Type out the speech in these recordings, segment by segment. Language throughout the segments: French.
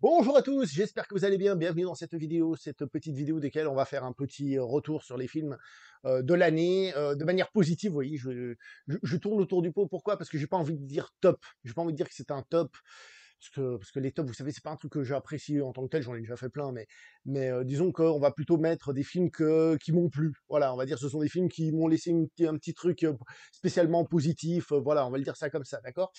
Bonjour à tous, j'espère que vous allez bien. Bienvenue dans cette petite vidéo desquelles on va faire un petit retour sur les films de l'année de manière positive. Vous voyez, je tourne autour du pot. Pourquoi? Parce que j'ai pas envie de dire top. J'ai pas envie de dire que c'est un top. Parce que les tops, vous savez, c'est pas un truc que j'apprécie en tant que tel, j'en ai déjà fait plein, mais disons qu'on va plutôt mettre des films qui m'ont plu. Voilà, on va dire que ce sont des films qui m'ont laissé un petit truc spécialement positif. Voilà, on va le dire ça comme ça, d'accord?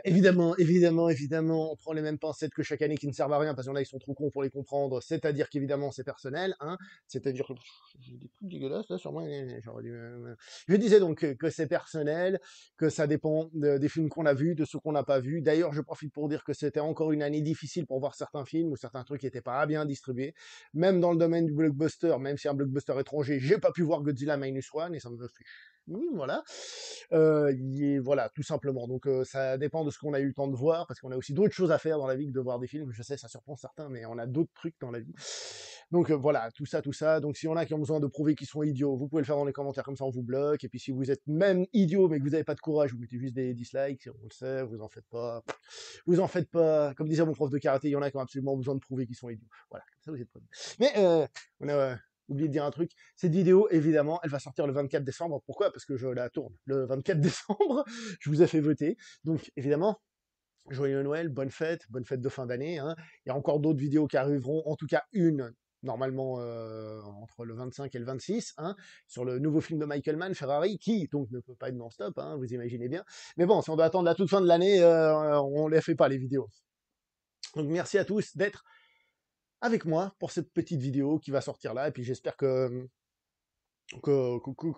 Évidemment, on prend les mêmes pincettes que chaque année qui ne servent à rien parce qu'il y en a, ils sont trop cons pour les comprendre. C'est-à-dire qu'évidemment, c'est personnel, hein. C'est-à-dire que j'ai des trucs dégueulasses là sur moi. Je disais donc que c'est personnel, que ça dépend des films qu'on a vus, de ceux qu'on n'a pas vus. D'ailleurs, je profite pour dire que c'était encore une année difficile pour voir certains films ou certains trucs qui n'étaient pas bien distribués. Même dans le domaine du blockbuster, même si un blockbuster étranger, j'ai pas pu voir Godzilla Minus One et ça me fait oui, voilà. Voilà, tout simplement. Donc ça dépend de ce qu'on a eu le temps de voir, parce qu'on a aussi d'autres choses à faire dans la vie que de voir des films. Je sais, ça surprend certains, mais on a d'autres trucs dans la vie. Donc voilà, tout ça, tout ça. Donc s'il y en a qui ont besoin de prouver qu'ils sont idiots, vous pouvez le faire dans les commentaires, comme ça on vous bloque. Et puis si vous êtes même idiot, mais que vous n'avez pas de courage, vous mettez juste des dislikes, on le sait, vous en faites pas. Vous en faites pas. Comme disait mon prof de karaté, il y en a qui ont absolument besoin de prouver qu'ils sont idiots. Voilà, comme ça vous êtes pas. Mais on a oublié de dire un truc. Cette vidéo, évidemment, elle va sortir le 24 décembre. Pourquoi? Parce que je la tourne le 24 décembre. Je vous ai fait voter. Donc, évidemment, joyeux Noël, bonne fête de fin d'année, hein. Il y a encore d'autres vidéos qui arriveront, en tout cas une, normalement entre le 25 et le 26, hein, sur le nouveau film de Michael Mann, Ferrari, qui donc ne peut pas être non-stop, hein, vous imaginez bien. Mais bon, si on doit attendre la toute fin de l'année, on ne les fait pas, les vidéos. Donc merci à tous d'être avec moi pour cette petite vidéo qui va sortir là, et puis j'espère que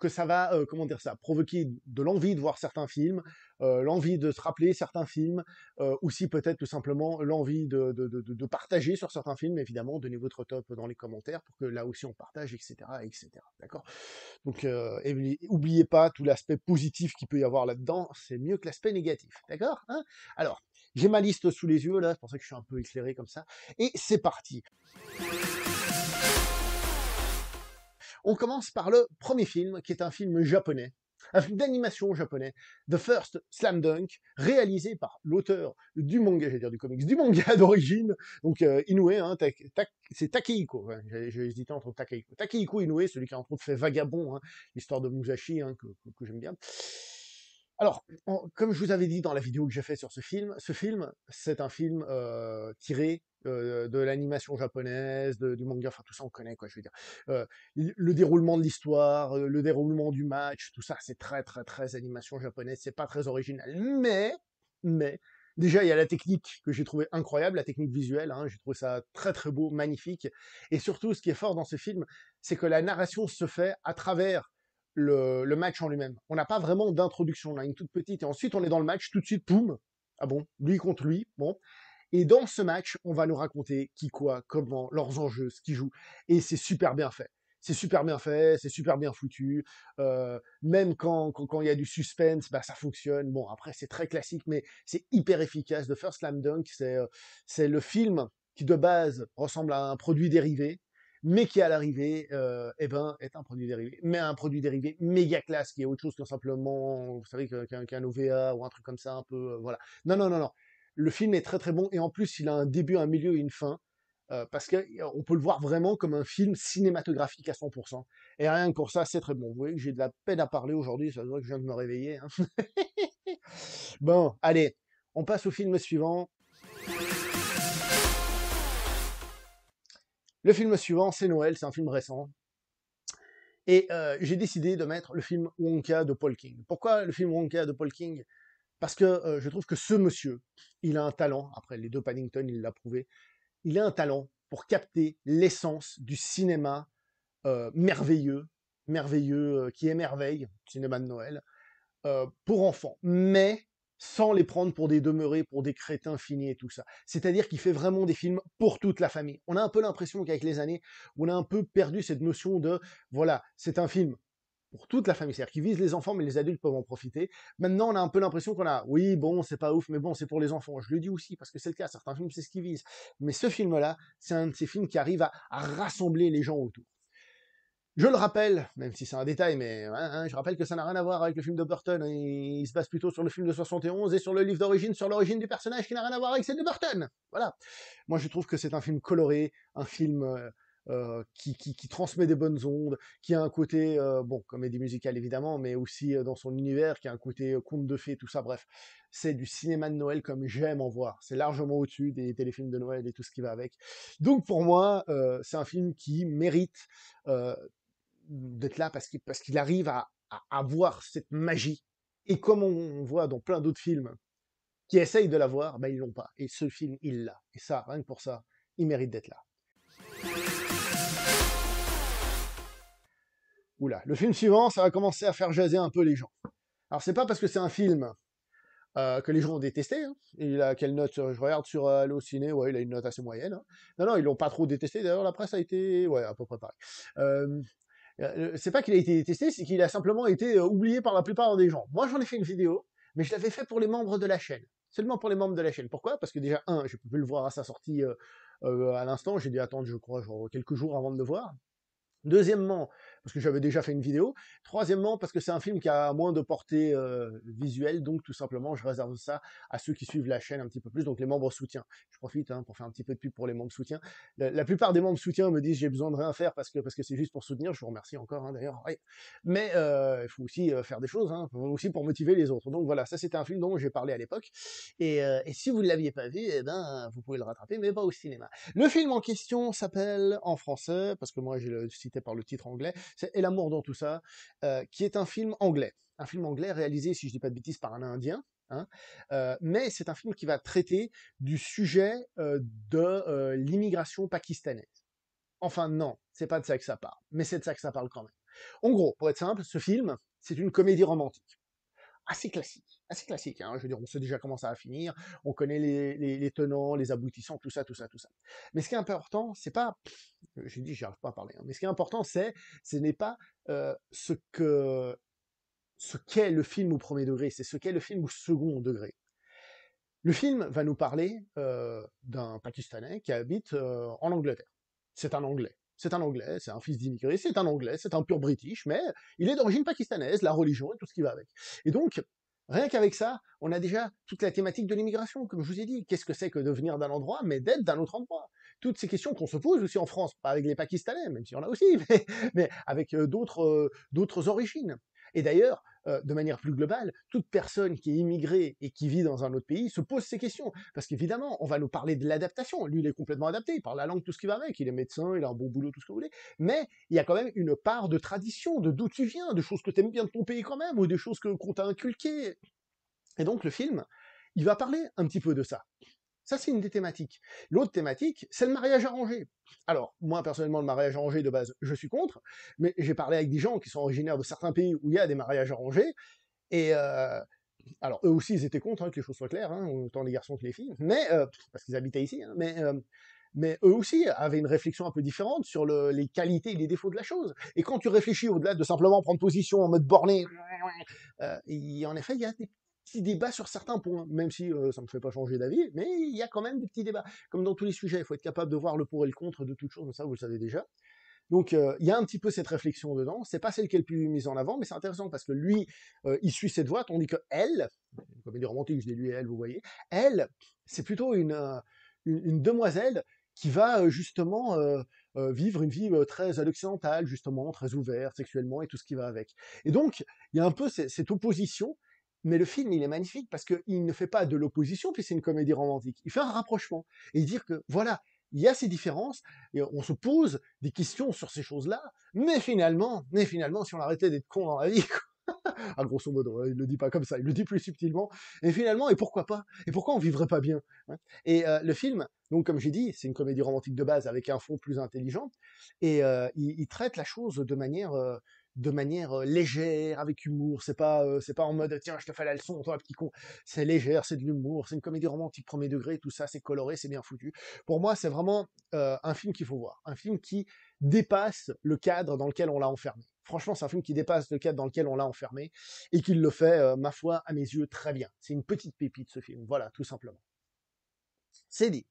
ça va, comment dire ça, provoquer de l'envie de voir certains films, l'envie de se rappeler certains films, aussi peut-être tout simplement l'envie de partager sur certains films, évidemment, donnez votre top dans les commentaires pour que là aussi on partage, etc., etc. D'accord? Donc, oubliez pas tout l'aspect positif qu'il peut y avoir là-dedans, c'est mieux que l'aspect négatif, d'accord? Hein? Alors, j'ai ma liste sous les yeux là, c'est pour ça que je suis un peu éclairé comme ça, et c'est parti. On commence par le premier film, qui est un film japonais, un film d'animation japonais, The First Slam Dunk, réalisé par l'auteur du manga, j'allais dire du comics, du manga d'origine, donc Inoue, hein, c'est Takehiko, ouais, j'ai hésité entre Takehiko Inoue, celui qui a entre autres fait Vagabond, hein, l'histoire de Musashi, hein, que j'aime bien. Alors, comme je vous avais dit dans la vidéo que j'ai fait sur ce film, c'est un film tiré de l'animation japonaise, du manga, enfin tout ça on connaît, quoi, je veux dire. Euh, le déroulement de l'histoire, le déroulement du match, tout ça, c'est très très très animation japonaise, c'est pas très original. Mais, déjà il y a la technique que j'ai trouvé incroyable, la technique visuelle, hein, j'ai trouvé ça très très beau, magnifique. Et surtout, ce qui est fort dans ce film, c'est que la narration se fait à travers le match en lui-même. On n'a pas vraiment d'introduction, on a une toute petite, et ensuite on est dans le match, tout de suite, poum, ah bon, lui contre lui, bon. Et dans ce match, on va nous raconter qui, quoi, comment, leurs enjeux, ce qu'ils jouent, et c'est super bien fait. C'est super bien fait, c'est super bien foutu. Même quand il y a du suspense, bah, ça fonctionne. Bon, après, c'est très classique, mais c'est hyper efficace. The First Slam Dunk, c'est le film qui, de base, ressemble à un produit dérivé, mais qui à l'arrivée eh ben, est un produit dérivé, mais un produit dérivé méga classe, qui est autre chose que simplement, vous savez, qu'un OVA ou un truc comme ça, un peu, voilà. Non. Le film est très très bon, et en plus, il a un début, un milieu et une fin, parce qu'on peut le voir vraiment comme un film cinématographique à 100%. Et rien que pour ça, c'est très bon. Vous voyez que j'ai de la peine à parler aujourd'hui, ça se voit que je viens de me réveiller, hein. Bon, allez, on passe au film suivant. Le film suivant, c'est Noël, c'est un film récent. Et j'ai décidé de mettre le film Wonka de Paul King. Pourquoi le film Wonka de Paul King? Parce que je trouve que ce monsieur, il a un talent, après les deux Paddington, il l'a prouvé, il a un talent pour capter l'essence du cinéma merveilleux, qui émerveille, cinéma de Noël, pour enfants, mais sans les prendre pour des demeurés, pour des crétins finis et tout ça. C'est-à-dire qu'il fait vraiment des films pour toute la famille. On a un peu l'impression qu'avec les années, on a un peu perdu cette notion de, voilà, c'est un film pour toute la famille, c'est-à-dire qu'il vise les enfants, mais les adultes peuvent en profiter. Maintenant, on a un peu l'impression qu'on a, oui, bon, c'est pas ouf, mais bon, c'est pour les enfants. Je le dis aussi, parce que c'est le cas, certains films, c'est ce qu'ils visent. Mais ce film-là, c'est un de ces films qui arrive à rassembler les gens autour. Je le rappelle, même si c'est un détail, mais je rappelle que ça n'a rien à voir avec le film de Burton. Il se base plutôt sur le film de 71 et sur le livre d'origine, sur l'origine du personnage qui n'a rien à voir avec celle de Burton. Voilà. Moi, je trouve que c'est un film coloré, un film qui transmet des bonnes ondes, qui a un côté, bon, comédie musicale évidemment, mais aussi dans son univers, qui a un côté conte de fées, tout ça. Bref, c'est du cinéma de Noël comme j'aime en voir. C'est largement au-dessus des téléfilms de Noël et tout ce qui va avec. Donc pour moi, c'est un film qui mérite euh, d'être là parce qu'il arrive à avoir cette magie. Et comme on voit dans plein d'autres films qui essayent de l'avoir, ben ils l'ont pas. Et ce film, il l'a. Et ça, rien que pour ça, il mérite d'être là. Oula, le film suivant, ça va commencer à faire jaser un peu les gens. Alors c'est pas parce que c'est un film que les gens ont détesté. Hein. Il a quelle note? Je regarde sur Allociné, ouais, il a une note assez moyenne. Hein. Non, non, ils l'ont pas trop détesté. D'ailleurs, la presse a été, ouais, à peu près pareil. C'est pas qu'il a été détesté, c'est qu'il a simplement été oublié par la plupart des gens. Moi, j'en ai fait une vidéo, mais je l'avais fait pour les membres de la chaîne. Seulement pour les membres de la chaîne. Pourquoi? Parce que déjà, j'ai pu le voir à sa sortie à l'instant. J'ai dû attendre, je crois, genre, quelques jours avant de le voir. Deuxièmement, parce que j'avais déjà fait une vidéo. Troisièmement, parce que c'est un film qui a moins de portée visuelle, donc tout simplement, je réserve ça à ceux qui suivent la chaîne un petit peu plus, donc les membres soutiens. Je profite pour faire un petit peu de pub pour les membres soutiens. La plupart des membres soutiens me disent j'ai besoin de rien faire parce que c'est juste pour soutenir. Je vous remercie encore d'ailleurs. Ouais. Mais il faut aussi faire des choses, aussi pour motiver les autres. Donc voilà, ça c'était un film dont j'ai parlé à l'époque. Et si vous ne l'aviez pas vu, eh ben vous pouvez le rattraper, mais pas au cinéma. Le film en question s'appelle en français, parce que moi j'ai le cité par le titre anglais, c'est Et l'amour dans tout ça, qui est un film anglais. Un film anglais réalisé, si je dis pas de bêtises, par un Indien. Hein, mais c'est un film qui va traiter du sujet de l'immigration pakistanaise. Enfin non, c'est pas de ça que ça parle, mais c'est de ça que ça parle quand même. En gros, pour être simple, ce film, c'est une comédie romantique assez classique. Assez classique, hein. Je veux dire, on sait déjà comment ça va finir, on connaît les tenants, les aboutissants, tout ça, tout ça, tout ça. Mais ce qui est important, c'est pas, j'ai dit, j'arrive pas à parler, hein, mais ce qui est important, ce n'est pas ce qu'est le film au premier degré, c'est ce qu'est le film au second degré. Le film va nous parler d'un Pakistanais qui habite en Angleterre. C'est un Anglais. C'est un Anglais, c'est un fils d'immigré, c'est un Anglais, c'est un pur British, mais il est d'origine pakistanaise, la religion et tout ce qui va avec. Et donc, rien qu'avec ça, on a déjà toute la thématique de l'immigration, comme je vous ai dit. Qu'est-ce que c'est que de venir d'un endroit, mais d'être d'un autre endroit? Toutes ces questions qu'on se pose aussi en France, pas avec les Pakistanais, même s'il y en a aussi, mais avec d'autres origines. Et d'ailleurs, de manière plus globale, toute personne qui est immigrée et qui vit dans un autre pays se pose ces questions. Parce qu'évidemment, on va nous parler de l'adaptation. Lui, il est complètement adapté, il parle la langue, tout ce qui va avec, il est médecin, il a un bon boulot, tout ce que vous voulez. Mais il y a quand même une part de tradition, de d'où tu viens, de choses que tu aimes bien de ton pays quand même, ou des choses qu'on t'a inculquées. Et donc, le film, il va parler un petit peu de ça. Ça, c'est une des thématiques. L'autre thématique, c'est le mariage arrangé. Alors, moi, personnellement, le mariage arrangé, de base, je suis contre, mais j'ai parlé avec des gens qui sont originaires de certains pays où il y a des mariages arrangés, et alors, eux aussi, ils étaient contre, que les choses soient claires, autant les garçons que les filles, mais parce qu'ils habitaient ici, mais eux aussi avaient une réflexion un peu différente sur les qualités et les défauts de la chose. Et quand tu réfléchis au-delà de simplement prendre position en mode borné, en effet, il y a des petits débats sur certains points, même si ça ne me fait pas changer d'avis, mais il y a quand même des petits débats. Comme dans tous les sujets, il faut être capable de voir le pour et le contre de toute chose, mais ça, vous le savez déjà. Donc il y a un petit peu cette réflexion dedans. C'est pas celle qui est le plus mise en avant, mais c'est intéressant parce que lui, il suit cette voie, tandis que elle, une comédie romantique, je dis lui et elle, vous voyez, elle, c'est plutôt une demoiselle qui va justement vivre une vie très à l'occidentale, justement, très ouverte sexuellement et tout ce qui va avec. Et donc, il y a un peu cette opposition, mais le film, il est magnifique parce qu'il ne fait pas de l'opposition, puis c'est une comédie romantique. Il fait un rapprochement et dire que, voilà, il y a ces différences, et on se pose des questions sur ces choses-là, mais finalement, si on arrêtait d'être con dans la vie, ah, grosso modo, il le dit pas comme ça, il le dit plus subtilement, et finalement, et pourquoi pas? Et pourquoi on vivrait pas bien? Et le film, donc comme j'ai dit, c'est une comédie romantique de base avec un fond plus intelligent, et il traite la chose de manière légère, avec humour. C'est pas en mode tiens, je te fais la leçon, toi, petit con. C'est légère, c'est de l'humour, c'est une comédie romantique premier degré, tout ça, c'est coloré, c'est bien foutu. Pour moi, c'est vraiment un film qu'il faut voir, un film qui dépasse le cadre dans lequel on l'a enfermé. Franchement, c'est un film qui dépasse le cadre dans lequel on l'a enfermé et qui le fait, ma foi, à mes yeux, très bien. C'est une petite pépite ce film, voilà, tout simplement. C'est dit.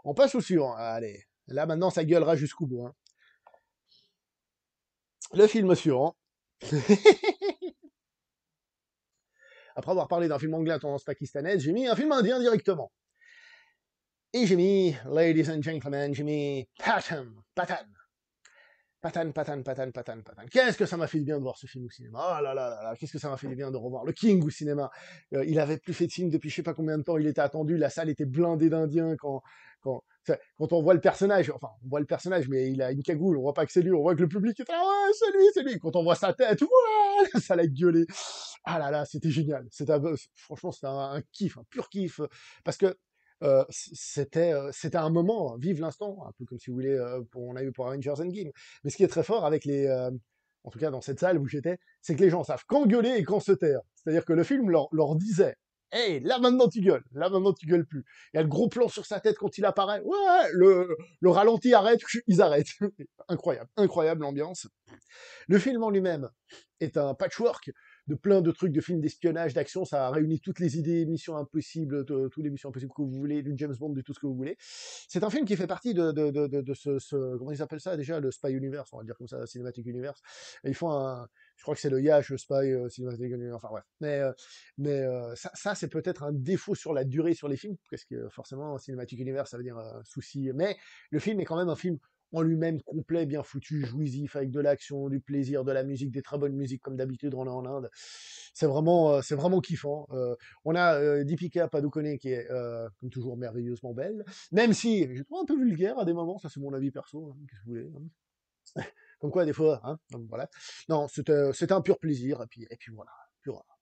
On passe au suivant. Allez, Là, maintenant, ça gueulera jusqu'au bout, hein. Le film suivant. Après avoir parlé d'un film anglais à tendance pakistanaise, j'ai mis un film indien directement. Et j'ai mis, ladies and gentlemen, j'ai mis Pathan, Pathan. Pathan, Pathan, Pathan, Pathan, Pathan. Qu'est-ce que ça m'a fait du bien de voir ce film au cinéma. Oh là là là là, qu'est-ce que ça m'a fait du bien de revoir le King au cinéma. Il avait plus fait de film depuis je sais pas combien de temps, il était attendu, la salle était blindée d'Indiens quand on voit le personnage, enfin, on voit le personnage, mais il a une cagoule, on voit pas que c'est lui, on voit que le public est là, ouais, c'est lui, c'est lui. Quand on voit sa tête, ouais, la salle a gueulé. Ah là là, c'était génial. Franchement, c'était un kiff, un pur kiff. Parce que c'était un moment, vive l'instant, un peu comme si vous voulez, on a eu pour Avengers Endgame. Mais ce qui est très fort avec en tout cas dans cette salle où j'étais, c'est que les gens savent quand gueuler et quand se taire. C'est-à-dire que le film leur disait, hey, là maintenant tu gueules, là maintenant tu gueules plus. Il y a le gros plan sur sa tête quand il apparaît, ouais, le ralenti arrête, ils arrêtent. Incroyable, incroyable l'ambiance. Le film en lui-même est un patchwork de plein de trucs de films d'espionnage, d'action. Ça a réuni toutes les idées, missions impossibles, toutes les missions impossibles que vous voulez, du James Bond, de tout ce que vous voulez. C'est un film qui fait partie de comment ils appellent ça déjà, le Spy Universe, on va le dire comme ça, Cinematic Universe. Et ils font je crois que c'est le Yash, le Spy Cinematic Universe, enfin bref. Ça c'est peut-être un défaut sur la durée sur les films, parce que forcément, Cinematic Universe, ça veut dire souci. Mais le film est quand même un film en lui-même complet, bien foutu, jouissif, avec de l'action, du plaisir, de la musique, des très bonnes musiques comme d'habitude on a en Inde. C'est vraiment kiffant. On a Deepika Padukone qui est comme toujours merveilleusement belle, même si je trouve un peu vulgaire à des moments, ça c'est mon avis perso, hein, qu'est-ce que vous voulez. Hein. Comme quoi des fois, hein, donc voilà. Non, c'était un pur plaisir et puis voilà.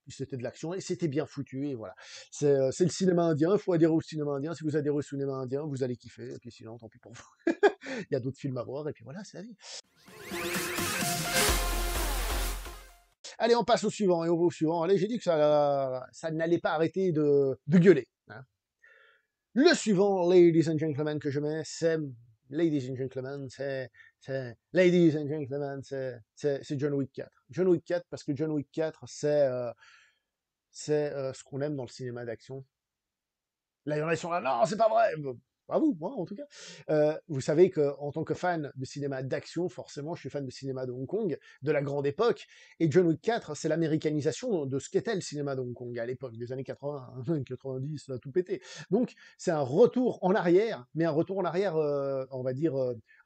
Puis c'était de l'action et c'était bien foutu et voilà. C'est le cinéma indien, il faut adhérer au cinéma indien. Si vous adhérez au cinéma indien, vous allez kiffer. Et puis sinon, tant pis pour vous. Il y a d'autres films à voir, et puis voilà, c'est la vie. Allez, on passe au suivant, et au suivant. Allez, j'ai dit que ça n'allait pas arrêter de gueuler. Hein. Le suivant, ladies and gentlemen, que je mets, c'est Ladies and Gentlemen, Ladies and Gentlemen, c'est John Wick 4. John Wick 4, parce que John Wick 4, c'est ce qu'on aime dans le cinéma d'action. Là, il y en a qui sont là, non, c'est pas vrai. Pas vous, moi en tout cas. Vous savez qu'en tant que fan de cinéma d'action, forcément, je suis fan de cinéma de Hong Kong, de la grande époque, et John Wick 4, c'est l'américanisation de ce qu'était le cinéma de Hong Kong à l'époque, des années 80, 90, ça a tout pété. Donc, c'est un retour en arrière, mais un retour en arrière, on va dire,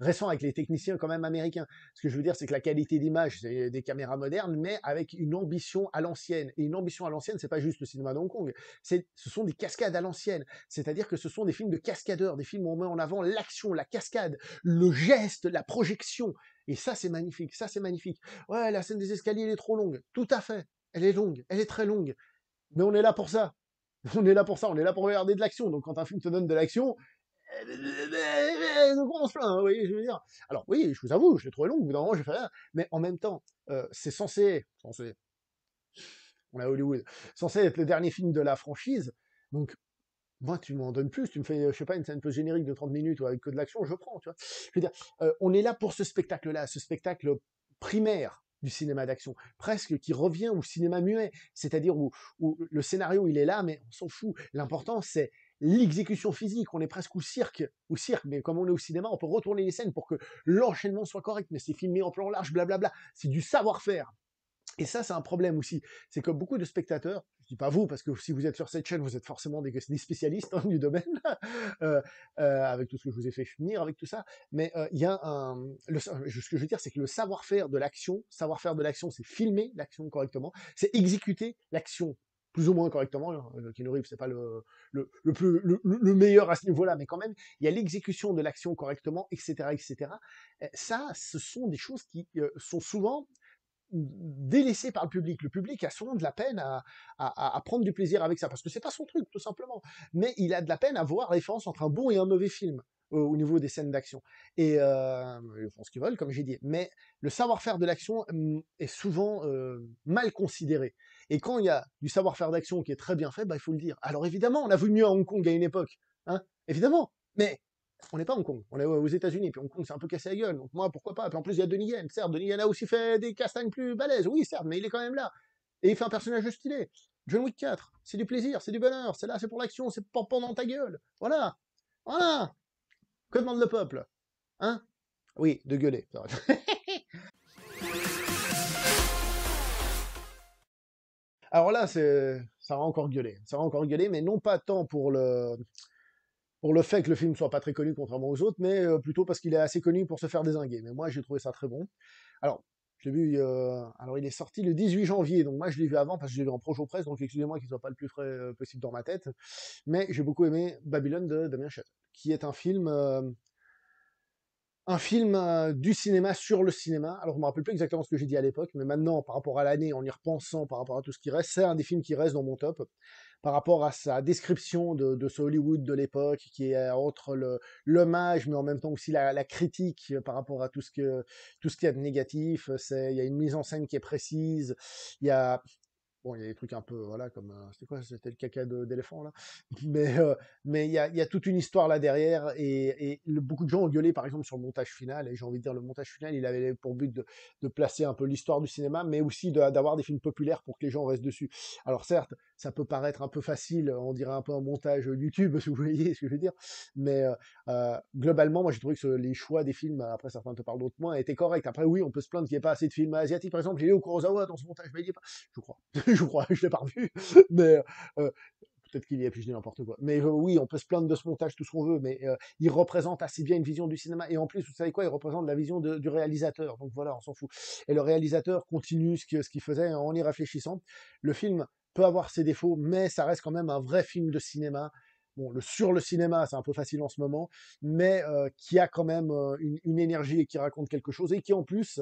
récent avec les techniciens quand même américains. Ce que je veux dire, c'est que la qualité d'image, c'est des caméras modernes, mais avec une ambition à l'ancienne. Et une ambition à l'ancienne, c'est pas juste le cinéma de Hong Kong, ce sont des cascades à l'ancienne. C'est-à-dire que ce sont des films de cascadeurs, des films où on met en avant l'action, la cascade, le geste, la projection. Et ça, c'est magnifique, ça, c'est magnifique. Ouais, la scène des escaliers, elle est trop longue. Tout à fait. Elle est longue, elle est très longue. Mais on est là pour ça. On est là pour ça, on est là pour regarder de l'action. Donc quand un film te donne de l'action, on se plaint, vous voyez, je veux dire. Alors oui, je vous avoue, je l'ai trouvé long, au bout d'un moment, j'ai fait rien. Mais en même temps, c'est censé, on est à Hollywood, censé être le dernier film de la franchise. Donc moi, tu m'en donnes plus, tu me fais, je sais pas, une scène peu générique de 30 minutes ou avec que de l'action, je prends, tu vois. Je veux dire, on est là pour ce spectacle-là, ce spectacle primaire du cinéma d'action, presque qui revient au cinéma muet, c'est-à-dire où le scénario il est là, mais on s'en fout. L'important c'est l'exécution physique, on est presque au cirque, mais comme on est au cinéma, on peut retourner les scènes pour que l'enchaînement soit correct, mais c'est filmé en plan large, blablabla, c'est du savoir-faire. Et ça, c'est un problème aussi. C'est que beaucoup de spectateurs, je dis pas vous, parce que si vous êtes sur cette chaîne, vous êtes forcément des spécialistes hein, du domaine, euh, avec tout ce que je vous ai fait finir, avec tout ça. Mais il y a ce que je veux dire, c'est que le savoir-faire de l'action, c'est filmer l'action correctement, c'est exécuter l'action plus ou moins correctement. Keanu Reeves, c'est pas le meilleur à ce niveau-là, mais quand même, il y a l'exécution de l'action correctement, etc., etc. Ça, ce sont des choses qui sont souvent délaissé par le public. Le public a souvent de la peine à prendre du plaisir avec ça, parce que c'est pas son truc, tout simplement. Mais il a de la peine à voir la différence entre un bon et un mauvais film au niveau des scènes d'action. Et ils font ce qu'ils veulent, comme j'ai dit. Mais le savoir-faire de l'action est souvent mal considéré. Et quand il y a du savoir-faire d'action qui est très bien fait, bah, il faut le dire. Alors évidemment, on a vu mieux à Hong Kong à une époque, hein, évidemment. Mais on n'est pas à Hong Kong, on est aux États-Unis, puis Hong Kong c'est un peu cassé la gueule, donc moi pourquoi pas. Puis en plus il y a Donnie Yen, certes, Donnie Yen a aussi fait des castagnes plus balèzes, oui certes, mais il est quand même là. Et il fait un personnage stylé. John Wick 4, c'est du plaisir, c'est du bonheur, c'est là, c'est pour l'action, c'est pas pendant ta gueule. Voilà, voilà. Que demande le peuple? Hein? Oui, de gueuler. C'est vrai. Alors là, ça va encore gueuler. Ça va encore gueuler, mais non pas tant pour le fait que le film soit pas très connu contrairement aux autres, mais plutôt parce qu'il est assez connu pour se faire dézinguer. Mais moi, j'ai trouvé ça très bon. Alors, je l'ai vu, alors il est sorti le 18 janvier, donc moi je l'ai vu avant parce que je l'ai vu en projo presse, donc excusez-moi qu'il soit pas le plus frais possible dans ma tête. Mais j'ai beaucoup aimé Babylone de Damien Chazelle, qui est un film du cinéma sur le cinéma. Alors, je me rappelle plus exactement ce que j'ai dit à l'époque, mais maintenant, par rapport à l'année, en y repensant, par rapport à tout ce qui reste, c'est un des films qui reste dans mon top. Par rapport à sa description de ce Hollywood de l'époque, qui est entre l'hommage, mais en même temps aussi la critique par rapport à tout ce qu'il y a de négatif. Il y a une mise en scène qui est précise. Il y a Bon, il y a des trucs un peu, voilà, comme, c'était quoi? C'était le caca d'éléphant, là. Mais, il y a toute une histoire là derrière, et beaucoup de gens ont gueulé, par exemple, sur le montage final, et j'ai envie de dire, le montage final, il avait pour but de placer un peu l'histoire du cinéma, mais aussi d'avoir des films populaires pour que les gens restent dessus. Alors certes, ça peut paraître un peu facile, on dirait un peu un montage YouTube, si vous voyez ce que je veux dire, mais globalement, moi j'ai trouvé que les choix des films, après certains te parlent d'autres moins, étaient corrects. Après oui, on peut se plaindre qu'il n'y ait pas assez de films asiatiques, par exemple, j'ai Léo Kurosawa dans ce montage, mais il y est pas, je crois. Je crois, je l'ai pas revu, mais peut-être qu'il y est, puis je dis n'importe quoi. Mais oui, on peut se plaindre de ce montage, tout ce qu'on veut, mais il représente assez bien une vision du cinéma, et en plus, vous savez quoi, il représente la vision du réalisateur, donc voilà, on s'en fout. Et le réalisateur continue ce qu'il faisait en y réfléchissant. Le film peut avoir ses défauts, mais ça reste quand même un vrai film de cinéma. Bon, sur le cinéma, c'est un peu facile en ce moment, mais qui a quand même une énergie et qui raconte quelque chose, et qui en plus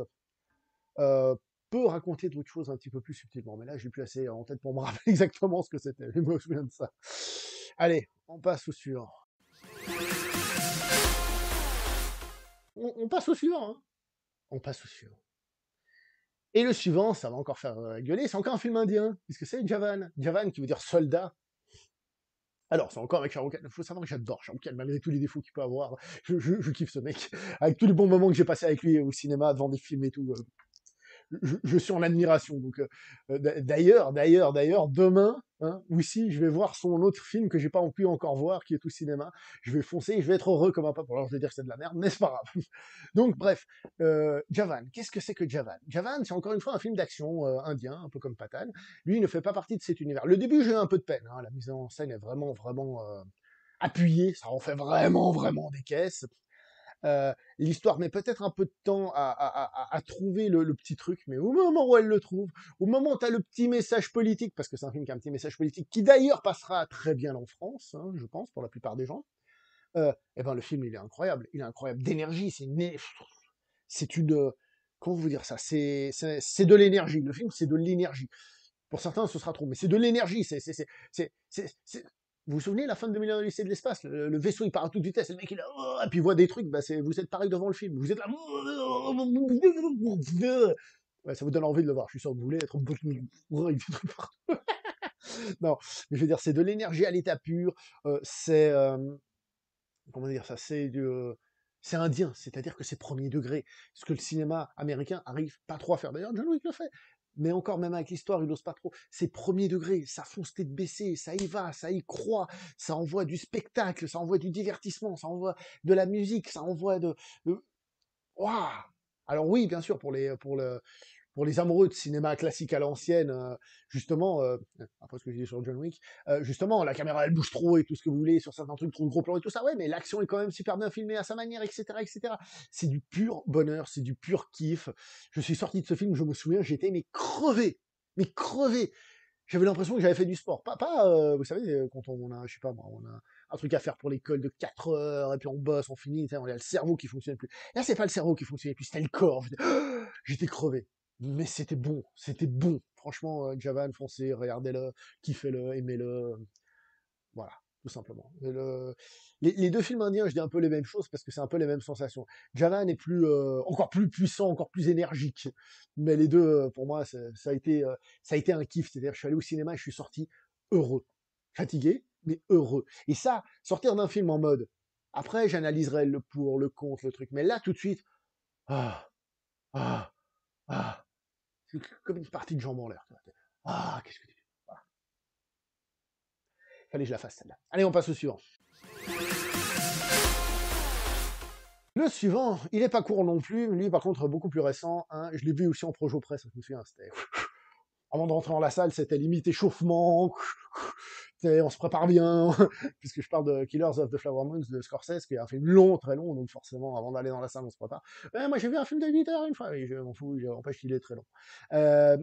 euh, peut raconter d'autres choses un petit peu plus subtilement. Mais là, j'ai plus assez en tête pour me rappeler exactement ce que c'était. Je me souviens de ça. Allez, on passe au suivant. On passe au suivant, hein. On passe au suivant. Et le suivant, ça va encore faire gueuler, c'est encore un film indien, puisque c'est Javan. Javan qui veut dire soldat. Alors, c'est encore avec Shah Rukh Khan. Il faut savoir que j'adore Shah Rukh Khan, malgré tous les défauts qu'il peut avoir. Je kiffe ce mec. Avec tous les bons moments que j'ai passés avec lui au cinéma, devant des films et tout. Je suis en admiration. Donc, d'ailleurs, demain, hein, aussi, je vais voir son autre film que j'ai pas pu encore voir, qui est au cinéma. Je vais foncer, et je vais être heureux comme un papa. Alors, je vais dire que c'est de la merde, mais c'est pas grave. Donc, bref, Javan. Qu'est-ce que c'est que Javan? Javan, c'est encore une fois un film d'action indien, un peu comme Patan. Lui, il ne fait pas partie de cet univers. Le début, j'ai eu un peu de peine. Hein. La mise en scène est vraiment, vraiment appuyée. Ça en fait vraiment, vraiment des caisses. L'histoire met peut-être un peu de temps à trouver le petit truc, mais au moment où elle le trouve, au moment où tu as le petit message politique, parce que c'est un film qui a un petit message politique, qui d'ailleurs passera très bien en France, hein, je pense, pour la plupart des gens, et ben le film, il est incroyable d'énergie, c'est une, comment vous dire ça, c'est de l'énergie, le film, c'est de l'énergie. Pour certains, ce sera trop, mais c'est de l'énergie, vous vous souvenez, la fin de 2001 Odyssée de l'espace, le vaisseau il part à toute vitesse, et le mec il est là, et puis il voit des trucs, bah vous êtes pareil devant le film, vous êtes là, ouais, ça vous donne envie de le voir, je suis sûr que vous voulez être non, mais je veux dire, c'est de l'énergie à l'état pur, comment dire ça, c'est indien, c'est-à-dire que c'est premier degré, ce que le cinéma américain arrive pas trop à faire. D'ailleurs, John Wick le fait. Mais encore, même avec l'histoire, il n'ose pas trop. C'est premier degré, ça fonce tête baissée, ça y va, ça y croit, ça envoie du spectacle, ça envoie du divertissement, ça envoie de la musique, ça envoie Waouh. Alors oui, bien sûr, pour les amoureux de cinéma classique à l'ancienne, justement, après ce que j'ai dit sur John Wick, justement, la caméra elle bouge trop et tout ce que vous voulez sur certains trucs, trop de gros plans et tout ça, ouais, mais l'action est quand même super bien filmée à sa manière, etc., etc. C'est du pur bonheur, c'est du pur kiff. Je suis sorti de ce film, je me souviens, j'étais mais crevé. J'avais l'impression que j'avais fait du sport. Vous savez, quand on a, je sais pas moi, on a un truc à faire pour l'école de 4 heures, et puis on bosse, on finit, on a le cerveau qui fonctionne plus. Là, c'est pas le cerveau qui fonctionnait plus, c'était le corps. J'étais crevé. Mais c'était bon, c'était bon. Franchement, Javan, foncez, regardez-le, kiffez-le, aimez-le. Voilà, tout simplement. Les deux films indiens, je dis un peu les mêmes choses parce que c'est un peu les mêmes sensations. Javan est encore plus puissant, encore plus énergique. Mais les deux, pour moi, ça a été un kiff. C'est-à-dire, je suis allé au cinéma et je suis sorti heureux. Fatigué, mais heureux. Et ça, sortir d'un film en mode, après, j'analyserai le pour, le contre, le truc. Mais là, tout de suite, ah, ah, ah, c'est comme une partie de jambes en l'air. Ah, qu'est-ce que tu fais? Voilà. Fallait que je la fasse celle-là. Allez, on passe au suivant. Le suivant, il est pas court non plus, lui par contre beaucoup plus récent, hein, je l'ai vu aussi en Projo Press, je me souviens, c'était avant de rentrer dans la salle, c'était limite échauffement, on se prépare bien, puisque je parle de Killers of the Flower Moons de Scorsese, qui est un film long, très long, donc forcément, avant d'aller dans la salle, on se prépare. Moi, j'ai vu un film de 8 heures une fois, oui, je m'en fous, n'empêche qu'il est très long. Euh,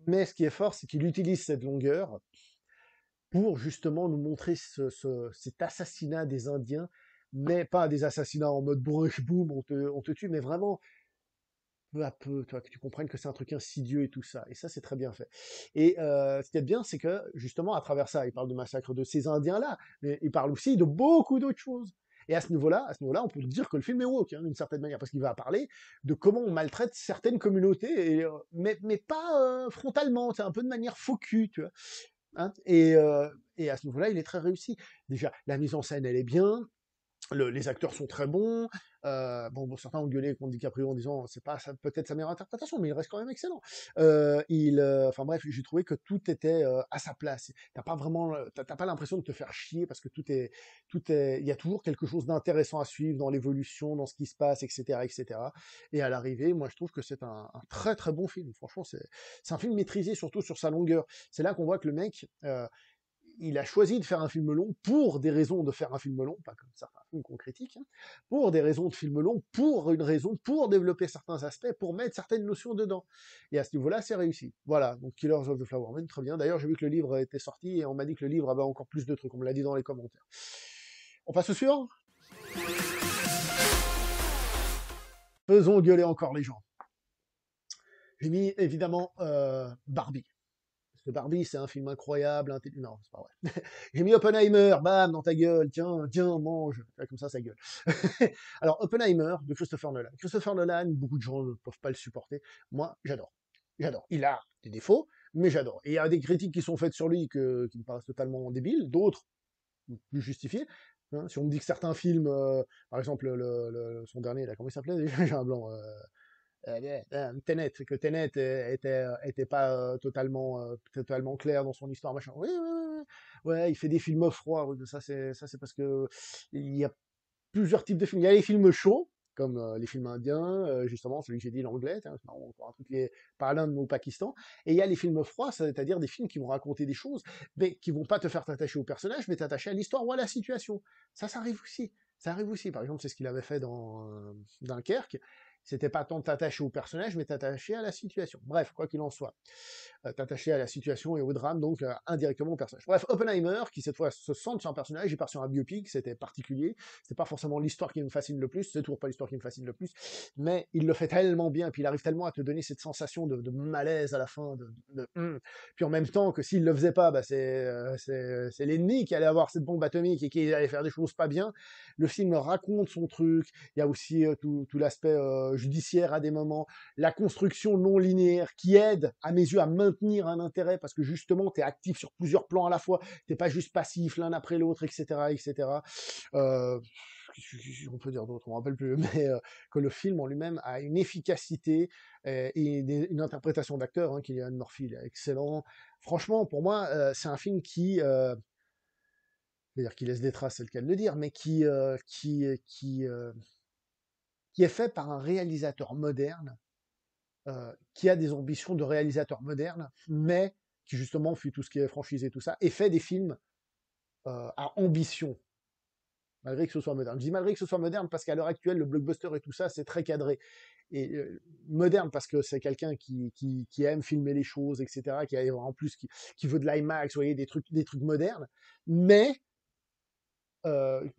mais ce qui est fort, c'est qu'il utilise cette longueur pour justement nous montrer cet assassinat des Indiens, mais pas des assassinats en mode brush boom, on te tue, mais vraiment peu à peu, toi, que tu comprennes que c'est un truc insidieux et tout ça. Et ça, c'est très bien fait. Et ce qui est bien, c'est que, justement, à travers ça, il parle de massacre de ces Indiens-là, mais il parle aussi de beaucoup d'autres choses. Et à ce niveau-là, on peut dire que le film est woke, hein, d'une certaine manière, parce qu'il va parler de comment on maltraite certaines communautés, mais pas frontalement, c'est un peu de manière faux cul, tu vois. Hein, et à ce niveau-là, il est très réussi. Déjà, la mise en scène, elle est bien, les acteurs sont très bons. Certains ont gueulé contre DiCaprio en disant c'est pas peut-être sa meilleure interprétation, mais il reste quand même excellent. Enfin bref, j'ai trouvé que tout était à sa place. T'as pas vraiment, t'as pas l'impression de te faire chier parce que il y a toujours quelque chose d'intéressant à suivre dans l'évolution, dans ce qui se passe, etc., etc. Et à l'arrivée, moi je trouve que c'est un très très bon film. Franchement, c'est un film maîtrisé surtout sur sa longueur. C'est là qu'on voit que le mec il a choisi de faire un film long pour des raisons de faire un film long, pas comme certains films qu'on critique, hein, pour des raisons de film long, pour une raison, pour développer certains aspects, pour mettre certaines notions dedans. Et à ce niveau-là, c'est réussi. Voilà, donc Killers of the Flower Moon, très bien. D'ailleurs, j'ai vu que le livre était sorti et on m'a dit que le livre avait encore plus de trucs, on me l'a dit dans les commentaires. On passe au suivant. Faisons gueuler encore les gens. J'ai mis évidemment Barbie. Barbie, c'est un film incroyable, non, c'est pas vrai. J'ai mis Oppenheimer, bam, dans ta gueule, tiens, tiens, mange. Comme ça gueule. Alors, Oppenheimer, de Christopher Nolan. Christopher Nolan, beaucoup de gens ne peuvent pas le supporter. Moi, j'adore. J'adore. Il a des défauts, mais j'adore. Et il y a des critiques qui sont faites sur lui qui me paraissent totalement débiles, d'autres plus justifiées. Hein, si on me dit que certains films, par exemple, son dernier, là, comment il s'appelait déjà? J'ai un blanc. Tenet, que Tenet était pas totalement clair dans son histoire, machin. Oui, oui, oui, oui. Ouais, il fait des films froids. Oui, ça c'est parce que il y a plusieurs types de films. Il y a les films chauds, comme les films indiens, justement, celui que j'ai dit, l'anglais, c'est marrant, encore un truc qui est pas l'Inde mais au Pakistan. Et il y a les films froids, c'est-à-dire des films qui vont raconter des choses, mais qui vont pas te faire t'attacher au personnage, mais t'attacher à l'histoire ou à la situation. Ça arrive aussi. Ça arrive aussi. Par exemple, c'est ce qu'il avait fait dans Dunkerque. C'était pas tant de t'attacher au personnage, mais t'attacher à la situation. Bref, quoi qu'il en soit. T'attacher à la situation et au drame, donc indirectement au personnage. Bref, Oppenheimer, qui cette fois se centre sur un personnage, il part sur un biopic, c'était particulier. C'était pas forcément l'histoire qui me fascine le plus, c'est toujours pas l'histoire qui me fascine le plus, mais il le fait tellement bien, puis il arrive tellement à te donner cette sensation de malaise à la fin, Puis en même temps que s'il le faisait pas, bah c'est l'ennemi qui allait avoir cette bombe atomique et qui allait faire des choses pas bien. Le film raconte son truc, il y a aussi tout l'aspect judiciaire à des moments, la construction non linéaire qui aide, à mes yeux, à maintenir un intérêt parce que justement, tu es actif sur plusieurs plans à la fois, t'es pas juste passif l'un après l'autre, etc., etc. On peut dire d'autres, on me rappelle plus, mais que le film en lui-même a une efficacité et une interprétation d'acteur, hein, Cillian Murphy, il est excellent. Franchement, pour moi, c'est un film qui, je veux dire, qui laisse des traces, c'est le cas de le dire, mais qui est fait par un réalisateur moderne qui a des ambitions de réalisateur moderne, mais qui justement fuit tout ce qui est franchisé, tout ça, et fait des films à ambition, malgré que ce soit moderne. Je dis malgré que ce soit moderne parce qu'à l'heure actuelle, le blockbuster et tout ça, c'est très cadré. Et moderne parce que c'est quelqu'un qui aime filmer les choses, etc., qui a en plus qui veut de l'IMAX, vous voyez, des trucs modernes, mais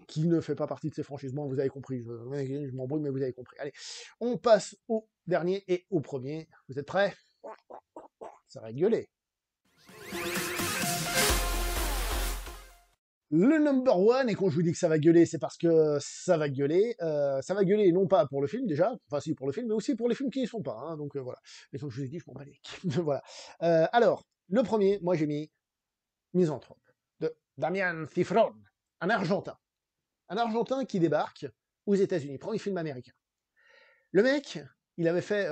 qui ne fait pas partie de ces franchises. Bon, vous avez compris, je m'embrouille, mais vous avez compris. Allez, on passe au dernier et au premier. Vous êtes prêts? Ça va gueuler. Le number one, et quand je vous dis que ça va gueuler, c'est parce que ça va gueuler. Ça va gueuler non pas pour le film déjà, enfin si pour le film, mais aussi pour les films qui y sont pas. Hein, donc voilà. Mais comme je vous ai dit, je m'en bats les voilà. Alors, le premier, moi j'ai mis Misanthrope de Damian Cifron, un Argentin. Un Argentin qui débarque aux États-Unis, premier film américain. Le mec, il avait fait,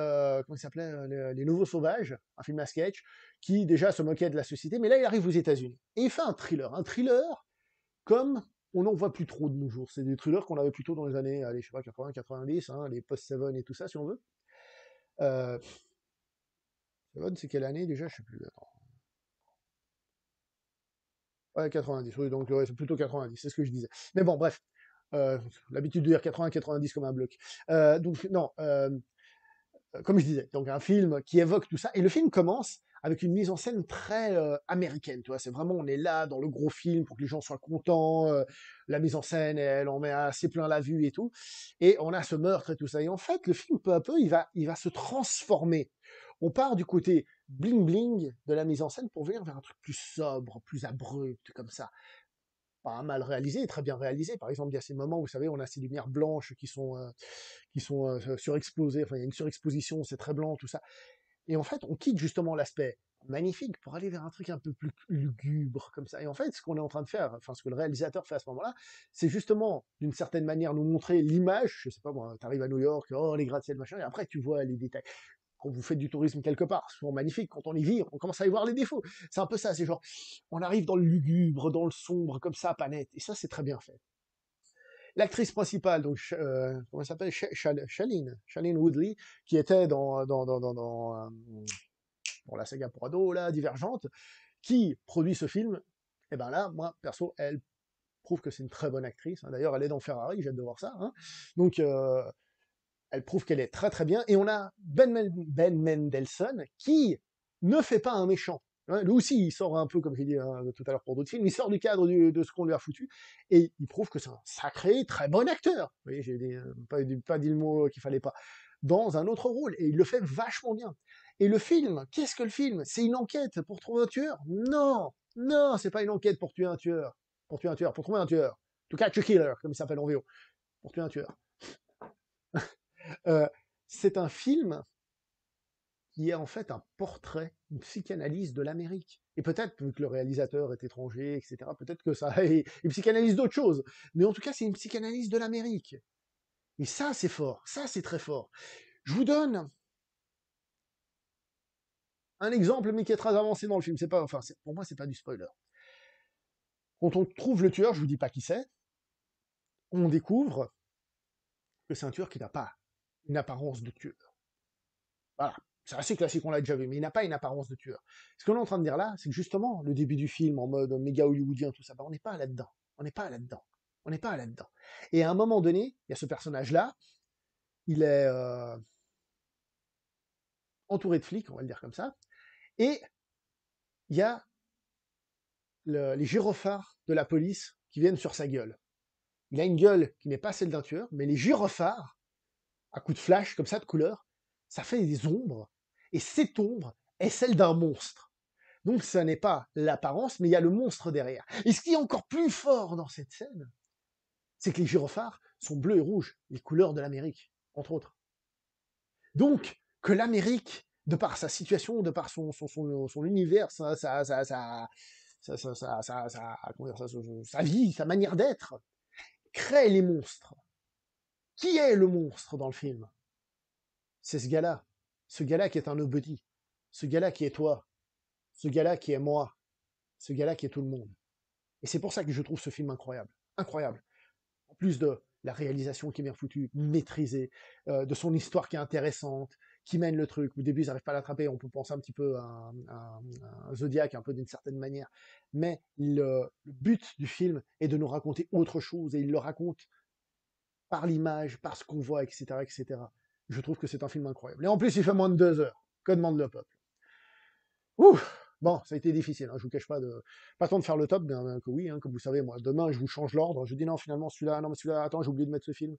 comment il s'appelait, Les Nouveaux Sauvages, un film à sketch, qui déjà se moquait de la société, mais là il arrive aux États-Unis. Et il fait un thriller comme on n'en voit plus trop de nos jours. C'est des thrillers qu'on avait plutôt dans les années, allez, je sais pas, 80, 90, hein, les post-Seven et tout ça, si on veut. Euh, Seven, c'est quelle année déjà? Je sais plus. Attends. Ouais, 90, oui, donc ouais, c'est plutôt 90, c'est ce que je disais. Mais bon, bref. L'habitude de dire 80, 90 comme un bloc. Donc, non, comme je disais, donc un film qui évoque tout ça. Et le film commence avec une mise en scène très américaine, tu vois. C'est vraiment, on est là dans le gros film pour que les gens soient contents. La mise en scène, elle en met assez plein la vue et tout. Et on a ce meurtre et tout ça. Et en fait, le film, peu à peu, il va se transformer. On part du côté bling bling de la mise en scène pour venir vers un truc plus sobre, plus abrupt, comme ça, pas mal réalisé, très bien réalisé. Par exemple, il y a ces moments où, vous savez, on a ces lumières blanches qui sont surexposées, enfin, il y a une surexposition, c'est très blanc, tout ça. Et en fait, on quitte justement l'aspect magnifique pour aller vers un truc un peu plus lugubre, comme ça. Et en fait, ce qu'on est en train de faire, enfin, ce que le réalisateur fait à ce moment-là, c'est justement, d'une certaine manière, nous montrer l'image, je sais pas moi, t'arrives à New York, oh, les gratte-ciel, machin, et après, tu vois les détails. Quand vous faites du tourisme quelque part, souvent magnifique, quand on y vit, on commence à y voir les défauts. C'est un peu ça, c'est genre, on arrive dans le lugubre, dans le sombre, comme ça, pas net. Et ça, c'est très bien fait. L'actrice principale, donc, comment elle s'appelle? Shailene Woodley, qui était dans la saga pour ados, là, Divergente, qui produit ce film. Et ben là, moi, perso, elle prouve que c'est une très bonne actrice. Hein. D'ailleurs, elle est dans Ferrari, j'ai hâte de voir ça. Hein. Donc, elle prouve qu'elle est très très bien. Et on a Ben Mendelsohn qui ne fait pas un méchant. Hein, lui aussi, il sort un peu, comme j'ai dit hein, tout à l'heure pour d'autres films, il sort du cadre de ce qu'on lui a foutu, et il prouve que c'est un sacré, très bon acteur. Vous voyez, j'ai pas dit le mot qu'il fallait pas. Dans un autre rôle, et il le fait vachement bien. Et le film, qu'est-ce que le film? C'est une enquête pour trouver un tueur? Non, non, c'est pas une enquête pour tuer un tueur. Pour tuer un tueur, pour trouver un tueur. To catch a killer, comme il s'appelle en VO. Pour tuer un tueur. Euh, c'est un film qui est en fait un portrait, une psychanalyse de l'Amérique. Et peut-être que le réalisateur est étranger, etc., peut-être que ça est une psychanalyse d'autre chose. Mais en tout cas, c'est une psychanalyse de l'Amérique. Et ça, c'est fort. Ça, c'est très fort. Je vous donne un exemple, mais qui est très avancé dans le film. C'est pas, enfin, pour moi, c'est pas du spoiler. Quand on trouve le tueur, je vous dis pas qui c'est, on découvre que c'est un tueur qui n'a pas une apparence de tueur. Voilà. C'est assez classique, on l'a déjà vu, mais il n'a pas une apparence de tueur. Ce qu'on est en train de dire là, c'est que justement, le début du film, en mode méga hollywoodien, tout ça, ben, on n'est pas là-dedans. On n'est pas là-dedans. On n'est pas là-dedans. Et à un moment donné, il y a ce personnage-là, il est entouré de flics, on va le dire comme ça, et il y a les gyrophares de la police qui viennent sur sa gueule. Il a une gueule qui n'est pas celle d'un tueur, mais les gyrophares, à coups de flash, comme ça, de couleur, ça fait des ombres, et cette ombre est celle d'un monstre. Donc ça n'est pas l'apparence, mais il y a le monstre derrière. Et ce qui est encore plus fort dans cette scène, c'est que les gyrophares sont bleus et rouges, les couleurs de l'Amérique, entre autres. Donc, que l'Amérique, de par sa situation, de par son univers, sa vie, sa manière d'être, crée les monstres. Qui est le monstre dans le film? C'est ce gars-là. Ce gars-là qui est un nobody. Ce gars-là qui est toi. Ce gars-là qui est moi. Ce gars-là qui est tout le monde. Et c'est pour ça que je trouve ce film incroyable. Incroyable. En plus de la réalisation qui est bien foutue, maîtrisée, de son histoire qui est intéressante, qui mène le truc. Au début, ils n'arrivent pas à l'attraper, on peut penser un petit peu à un Zodiac, un peu d'une certaine manière. Mais le but du film est de nous raconter autre chose, et il le raconte par l'image, par ce qu'on voit, etc., etc. Je trouve que c'est un film incroyable. Et en plus, il fait moins de 2 heures. Que demande le peuple? Ouh, bon, ça a été difficile, hein, je vous cache pas tant de faire le top, bien que oui, hein, comme vous savez, moi, demain, je vous change l'ordre, je dis non, finalement, celui-là, non, mais celui-là, attends, j'ai oublié de mettre ce film,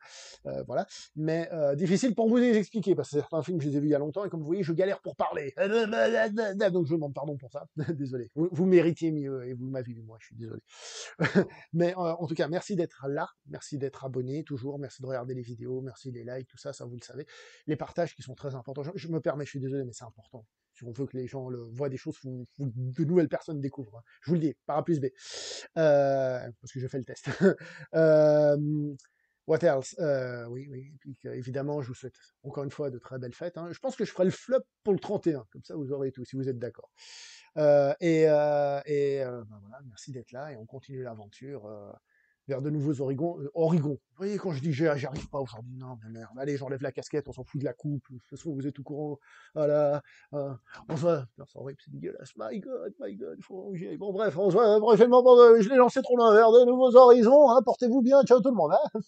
voilà. Mais difficile pour vous les expliquer, parce que certains films, je les ai vus il y a longtemps, et comme vous voyez, je galère pour parler. Donc je vous demande pardon pour ça, désolé. Vous méritiez mieux, et vous m'avez vu, moi, je suis désolé. Mais en tout cas, merci d'être là, merci d'être abonné toujours, merci de regarder les vidéos, merci les likes, tout ça, ça vous le savez. Les partages qui sont très importants. Je me permets, je suis désolé, mais c'est important. Si on veut que les gens voient des choses, de nouvelles personnes découvrent. Hein. Je vous le dis, par A plus B. Parce que je fais le test. euh, what else? Oui, oui. Et puis, évidemment, je vous souhaite encore une fois de très belles fêtes. Hein. Je pense que je ferai le flop pour le 31. Comme ça, vous aurez tout, si vous êtes d'accord. Ben voilà, merci d'être là et on continue l'aventure. vers de nouveaux horizons. Vous voyez, quand je dis j'arrive pas aujourd'hui, non, mais merde, allez, j'enlève la casquette, on s'en fout de la coupe, de toute façon, vous êtes au courant, voilà, on se voit, non, c'est horrible, c'est dégueulasse, my god, il faut que j'y aille. Bon, bref, on se voit prochainement, je l'ai lancé trop loin vers de nouveaux horizons, hein, portez-vous bien, ciao tout le monde, hein.